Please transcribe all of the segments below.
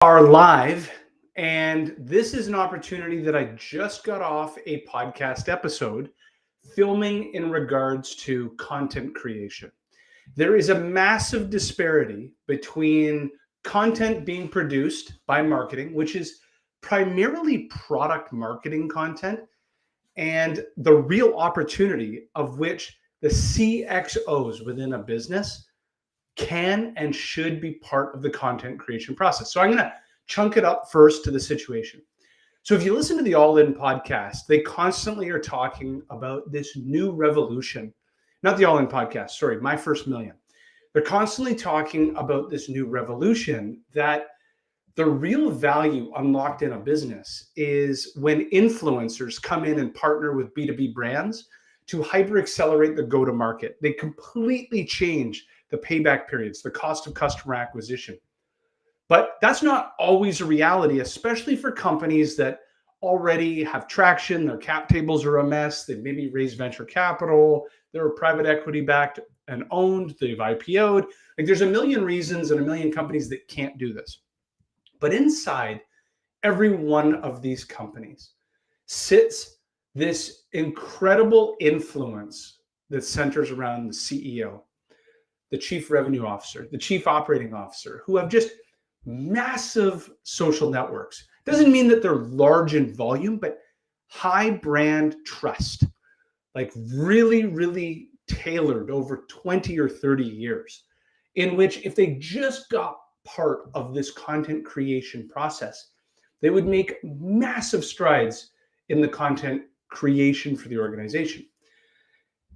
Are live, and this is an opportunity that I just got off a podcast episode filming in regards to content creation. There is a massive disparity between content being produced by marketing, which is primarily product marketing content, and the real opportunity of which the CXOs within a business can and should be part of the content creation process. So I'm going to chunk it up first to the situation. So if you listen to the All In podcast, they constantly are talking about this new revolution. Not the All In podcast, sorry, My First Million. They're constantly talking about this new revolution that the real value unlocked in a business is when influencers come in and partner with B2B brands to hyper accelerate the go to market. They completely change the payback periods, the cost of customer acquisition. But that's not always a reality, especially for companies that already have traction. Their cap tables are a mess. They've maybe raised venture capital. They're private equity backed and owned. They've IPO'd. Like there's a million reasons and a million companies that can't do this. But inside every one of these companies sits this incredible influence that centers around the CEO, the chief revenue officer, the chief operating officer, who have just massive social networks. Doesn't mean that they're large in volume, but high brand trust, like really, really tailored over 20 or 30 years, in which if they just got part of this content creation process, they would make massive strides in the content creation for the organization.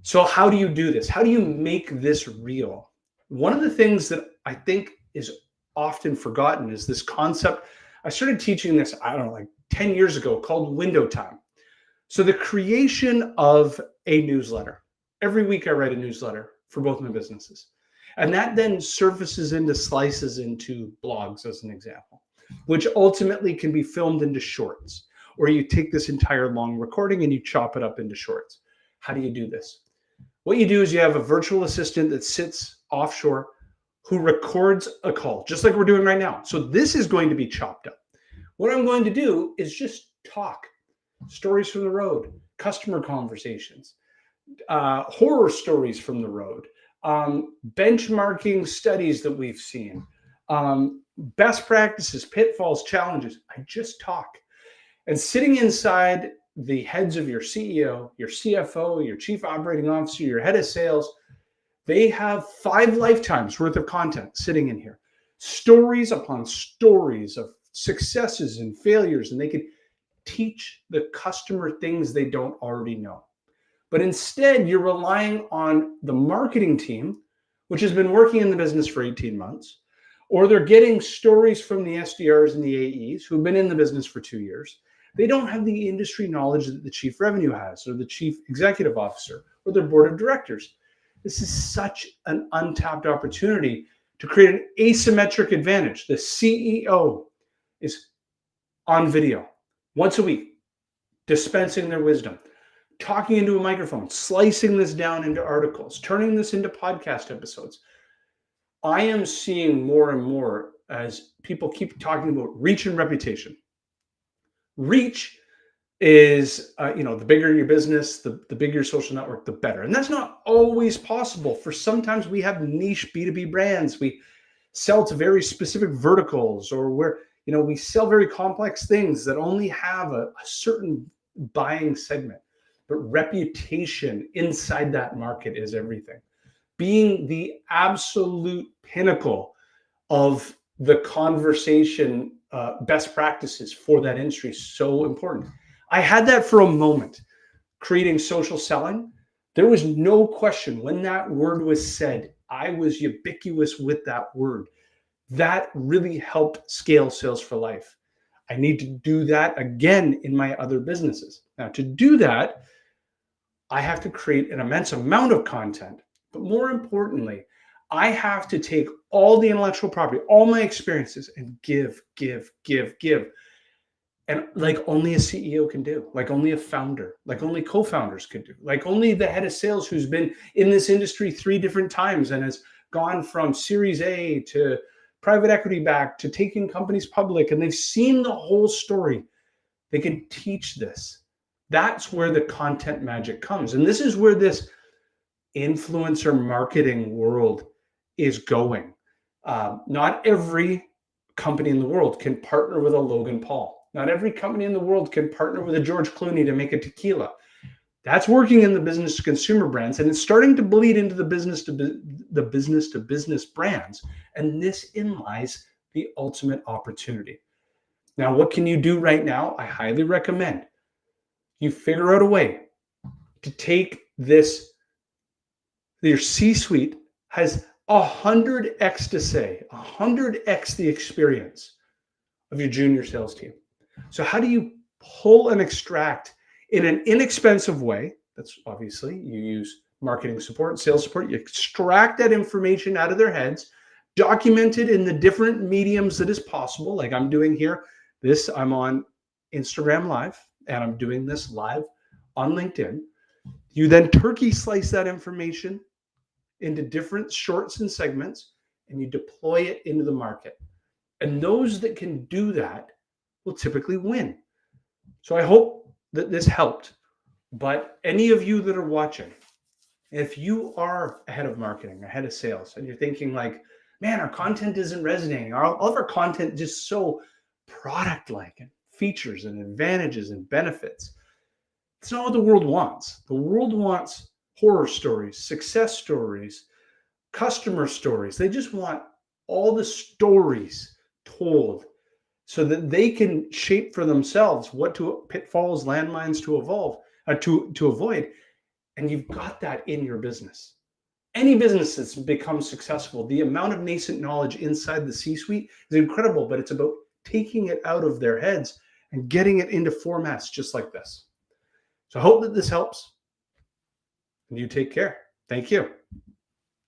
So how do you do this? How do you make this real? One of the things that I think is often forgotten is this concept. I started teaching this, I don't know, like 10 years ago, called window time. So the creation of a newsletter. Every week I write a newsletter for both my businesses. And that then surfaces into slices into blogs, as an example, which ultimately can be filmed into shorts. Or you take this entire long recording and you chop it up into shorts. How do you do this? What you do is you have a virtual assistant that sits offshore who records a call, just like we're doing right now. So this is going to be chopped up. What I'm going to do is just talk. Stories from the road, customer conversations, horror stories from the road, benchmarking studies that we've seen, best practices, pitfalls, challenges. I just talk. And sitting inside the heads of your CEO, your CFO, your chief operating officer, your head of sales, they have 5 lifetimes worth of content sitting in here. Stories upon stories of successes and failures, and they can teach the customer things they don't already know. But instead, you're relying on the marketing team, which has been working in the business for 18 months, or they're getting stories from the SDRs and the AEs who've been in the business for 2 years. They don't have the industry knowledge that the chief revenue has, or the chief executive officer, or their board of directors. This is such an untapped opportunity to create an asymmetric advantage. The CEO is on video once a week, dispensing their wisdom, talking into a microphone, slicing this down into articles, turning this into podcast episodes. I am seeing more and more as people keep talking about reach and reputation. Reach is, the bigger your business, the bigger your social network, the better. And that's not always possible. For sometimes we have niche B2B brands. We sell to very specific verticals, or we sell very complex things that only have a certain buying segment. But reputation inside that market is everything. Being the absolute pinnacle of the conversation, best practices for that industry is so important. I had that for a moment, creating social selling. There was no question when that word was said, I was ubiquitous with that word. That really helped scale Sales for Life. I need to do that again in my other businesses. Now, to do that, I have to create an immense amount of content. But more importantly, I have to take all the intellectual property, all my experiences, and give. And like only a CEO can do, like only a founder, like only co-founders could do, like only the head of sales who's been in this industry 3 different times and has gone from Series A to private equity backed to taking companies public, and they've seen the whole story. They can teach this. That's where the content magic comes. And this is where this influencer marketing world is going. Not every company in the world can partner with a Logan Paul. Not every company in the world can partner with a George Clooney to make a tequila. That's working in the business to consumer brands, and it's starting to bleed into the business to business brands. And this in lies the ultimate opportunity. Now, what can you do right now? I highly recommend you figure out a way to take this. Your C-suite has 100x to say, 100x the experience of your junior sales team. So how do you pull and extract in an inexpensive way? That's obviously you use marketing support, sales support. You extract that information out of their heads, document it in the different mediums that is possible. Like I'm doing here. I'm on Instagram Live, and I'm doing this live on LinkedIn. You then turkey slice that information into different shorts and segments, and you deploy it into the market. And those that can do that will typically win. So I hope that this helped. But any of you that are watching, if you are ahead of marketing, ahead of sales, and you're thinking like, man, our content isn't resonating. All of our content is just so product-like, and features and advantages and benefits. It's not what the world wants. The world wants horror stories, success stories, customer stories. They just want all the stories told so that they can shape for themselves what pitfalls, landmines to avoid. And you've got that in your business. Any business that's become successful, the amount of nascent knowledge inside the C-suite is incredible, but it's about taking it out of their heads and getting it into formats just like this. So I hope that this helps. And you take care. Thank you.